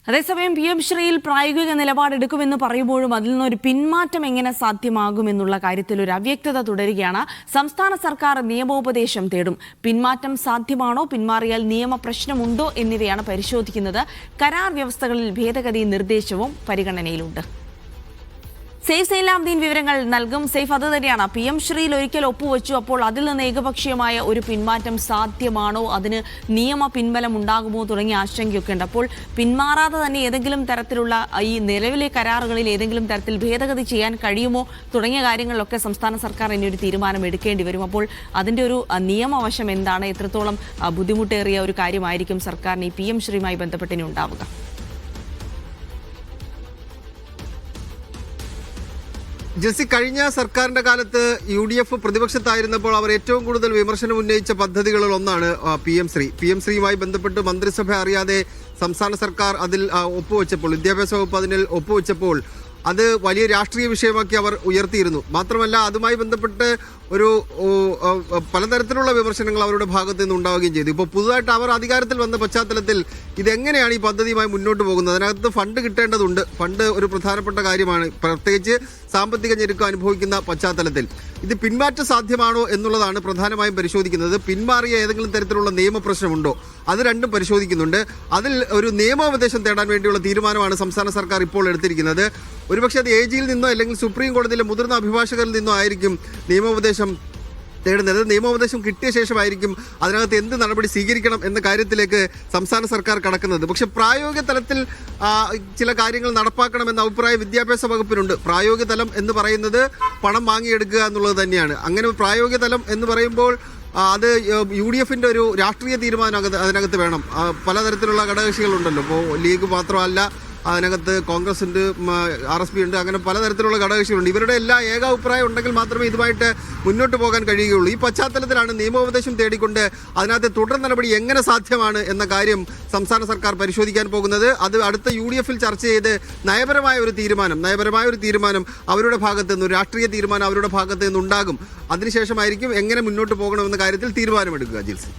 അതേസമയം PM ശ്രീയിൽ പ്രായോഗിക നിലപാടെടുക്കുമെന്ന് പറയുമ്പോഴും അതിൽ നിന്നൊരു പിന്മാറ്റം എങ്ങനെ സാധ്യമാകുമെന്നുള്ള കാര്യത്തിൽ ഒരു അവ്യക്തത തുടരുകയാണ്. സംസ്ഥാന സർക്കാർ നിയമോപദേശം തേടും. പിന്മാറ്റം സാധ്യമാണോ, പിന്മാറിയാൽ നിയമപ്രശ്നമുണ്ടോ എന്നിവയാണ് പരിശോധിക്കുന്നത്. കരാർ വ്യവസ്ഥകളിൽ ഭേദഗതി നിർദ്ദേശവും പരിഗണനയിലുണ്ട്. സെയ്ഫ് സൈലാബ്ദീൻ വിവരങ്ങൾ നൽകും. സെയ്ഫ്, അത് തന്നെയാണ് PM ശ്രീയിൽ ഒരിക്കൽ ഒപ്പുവെച്ചു. അപ്പോൾ അതിൽ നിന്ന് ഏകപക്ഷീയമായ ഒരു പിന്മാറ്റം സാധ്യമാണോ, അതിന് നിയമ പിൻബലം ഉണ്ടാകുമോ തുടങ്ങിയ ആശങ്കയൊക്കെ ഉണ്ട്. അപ്പോൾ പിന്മാറാതെ തന്നെ ഏതെങ്കിലും തരത്തിലുള്ള ഈ നിലവിലെ കരാറുകളിൽ ഏതെങ്കിലും തരത്തിൽ ഭേദഗതി ചെയ്യാൻ കഴിയുമോ തുടങ്ങിയ കാര്യങ്ങളിലൊക്കെ സംസ്ഥാന സർക്കാർ ഇനി ഒരു തീരുമാനം എടുക്കേണ്ടി വരും. അപ്പോൾ അതിൻ്റെ ഒരു നിയമവശം എന്താണ്, എത്രത്തോളം ബുദ്ധിമുട്ടേറിയ ഒരു കാര്യമായിരിക്കും സർക്കാരിന് ഈ PM ശ്രീയുമായി ബന്ധപ്പെട്ടിനി ഉണ്ടാവുക? ജെസ്സി, കഴിഞ്ഞ സർക്കാരിന്റെ കാലത്ത് UDF പ്രതിപക്ഷത്തായിരുന്നപ്പോൾ അവർ ഏറ്റവും കൂടുതൽ വിമർശനം ഉന്നയിച്ച പദ്ധതികളിൽ ഒന്നാണ് PM ശ്രീയുമായി ബന്ധപ്പെട്ട് മന്ത്രിസഭ അറിയാതെ സംസ്ഥാന സർക്കാർ അതിൽ ഒപ്പുവെച്ചപ്പോൾ, വിദ്യാഭ്യാസ വകുപ്പ് അതിൽ ഒപ്പുവെച്ചപ്പോൾ അത് വലിയ രാഷ്ട്രീയ വിഷയമാക്കി അവർ ഉയർത്തിയിരുന്നു. മാത്രമല്ല, അതുമായി ബന്ധപ്പെട്ട് ഒരു പലതരത്തിലുള്ള വിമർശനങ്ങൾ അവരുടെ ഭാഗത്ത് നിന്ന് ഉണ്ടാവുകയും ചെയ്തു. ഇപ്പോൾ പുതുതായിട്ട് അവർ അധികാരത്തിൽ വന്ന പശ്ചാത്തലത്തിൽ ഇതെങ്ങനെയാണ് ഈ പദ്ധതിയുമായി മുന്നോട്ട് പോകുന്നത്? അതിനകത്ത് ഫണ്ട് കിട്ടേണ്ടതുണ്ട്. ഫണ്ട് ഒരു പ്രധാനപ്പെട്ട കാര്യമാണ്, പ്രത്യേകിച്ച് സാമ്പത്തിക ഞെരുക്കം അനുഭവിക്കുന്ന പശ്ചാത്തലത്തിൽ. ഇത് പിന്മാറ്റം സാധ്യമാണോ എന്നുള്ളതാണ് പ്രധാനമായും പരിശോധിക്കുന്നത്. പിന്മാറിയ ഏതെങ്കിലും തരത്തിലുള്ള നിയമപ്രശ്നമുണ്ടോ, അത് രണ്ടും പരിശോധിക്കുന്നുണ്ട്. അതിൽ ഒരു നിയമോപദേശം തേടാൻ വേണ്ടിയുള്ള തീരുമാനമാണ് സംസ്ഥാന സർക്കാർ ഇപ്പോൾ എടുത്തിരിക്കുന്നത്. ഒരുപക്ഷെ അത് AGയിൽ നിന്നോ അല്ലെങ്കിൽ സുപ്രീം കോടതിയിലെ മുതിർന്ന അഭിഭാഷകരിൽ നിന്നോ ആയിരിക്കും നിയമോപദേശം തേടുന്നത്. നിയമോപദേശം കിട്ടിയ ശേഷമായിരിക്കും അതിനകത്ത് എന്ത് നടപടി സ്വീകരിക്കണം എന്ന കാര്യത്തിലേക്ക് സംസ്ഥാന സർക്കാർ കടക്കുന്നത്. പക്ഷെ പ്രായോഗിക തലത്തിൽ ചില കാര്യങ്ങൾ നടപ്പാക്കണമെന്ന അഭിപ്രായം വിദ്യാഭ്യാസ വകുപ്പിനുണ്ട്. പ്രായോഗിക തലം എന്ന് പറയുന്നത് പണം വാങ്ങിയെടുക്കുക എന്നുള്ളത് തന്നെയാണ്. അങ്ങനെ പ്രായോഗിക തലം എന്ന് പറയുമ്പോൾ അത് UDFന്റെ ഒരു രാഷ്ട്രീയ തീരുമാനം അതിനകത്ത് വേണം. പലതരത്തിലുള്ള ഘടകകക്ഷികളുണ്ടല്ലോ. ഇപ്പോൾ ലീഗ് മാത്രമല്ല, അതിനകത്ത് കോൺഗ്രസ് ഉണ്ട്, RSP ഉണ്ട്, അങ്ങനെ പലതരത്തിലുള്ള ഘടകകക്ഷികളുണ്ട്. ഇവരുടെ എല്ലാ ഏകാഭിപ്രായം ഉണ്ടെങ്കിൽ മാത്രമേ ഇതുമായിട്ട് മുന്നോട്ട് പോകാൻ കഴിയുകയുള്ളൂ. ഈ പശ്ചാത്തലത്തിലാണ് നിയമോപദേശം തേടിക്കൊണ്ട് അതിനകത്ത് തുടർ നടപടി എങ്ങനെ സാധ്യമാണ് എന്ന കാര്യം സംസ്ഥാന സർക്കാർ പരിശോധിക്കാൻ പോകുന്നത്. അത് അടുത്ത UDFൽ ചർച്ച ചെയ്ത് നയപരമായ ഒരു തീരുമാനം അവരുടെ ഭാഗത്ത് നിന്ന്, രാഷ്ട്രീയ തീരുമാനം അവരുടെ ഭാഗത്ത് നിന്നുണ്ടാകും. അതിനുശേഷമായിരിക്കും എങ്ങനെ മുന്നോട്ട് പോകണമെന്ന കാര്യത്തിൽ തീരുമാനമെടുക്കുക. ജിൽസി.